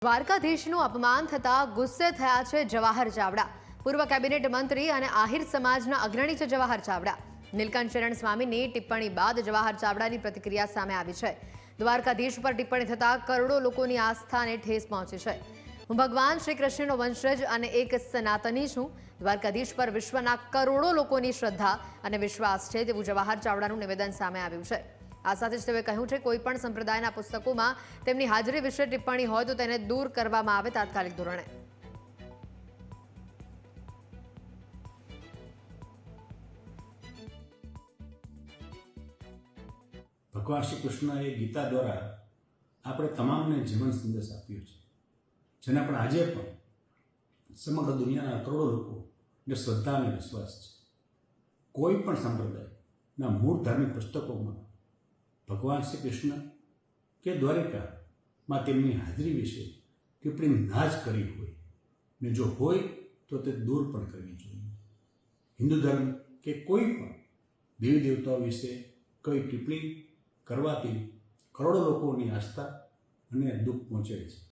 દ્વારકાધીશનું અપમાન થતા ગુસ્સે થયા છે જવાહર ચાવડા। પૂર્વ કેબિનેટ મંત્રી અને આહિર સમાજના અગ્રણી છે જવાહર ચાવડા। નીલકંઠ શરણ સ્વામીની ટિપ્પણી બાદ જવાહર ચાવડાની પ્રતિક્રિયા સામે આવી છે। દ્વારકાધીશ પર ટિપ્પણી થતા કરોડો લોકોની આસ્થાને ઠેસ પહોંચી છે। હું ભગવાન શ્રી કૃષ્ણનો વંશજ અને એક સનાતની છું। દ્વારકાધીશ પર વિશ્વના કરોડો લોકોની શ્રદ્ધા અને વિશ્વાસ છે તેવું જવાહર ચાવડાનું નિવેદન સામે આવ્યું છે। આ સાથે જ તેઓએ કહ્યું છે કોઈ પણ સંપ્રદાયના પુસ્તકોમાં તેમની હાજરી વિશે ટિપ્પણી હોય તો તેને દૂર કરવામાં આવે તાત્કાલિક ધોરણે। ભગવાન શ્રી કૃષ્ણએ ગીતા દ્વારા આપણે તમામને જીવન સંદેશ આપ્યો છે, જેના પણ આજે પણ સમગ્ર દુનિયાના કરોડો લોકોને શ્રદ્ધા અને વિશ્વાસ છે। કોઈ પણ સંપ્રદાયના મૂળ ધાર્મિક પુસ્તકોમાં ભગવાન શ્રી કૃષ્ણ કે દ્વારિકામાં તેમની હાજરી વિશે ટિપ્પણી ના જ કરી હોય ને જો હોય તો તે દૂર પણ કરવી જોઈએ। હિન્દુ ધર્મ કે કોઈ પણ દેવી દેવતાઓ વિશે કોઈ ટિપ્પણી કરવાથી કરોડો લોકોની આસ્થા અને દુઃખ પહોંચે છે।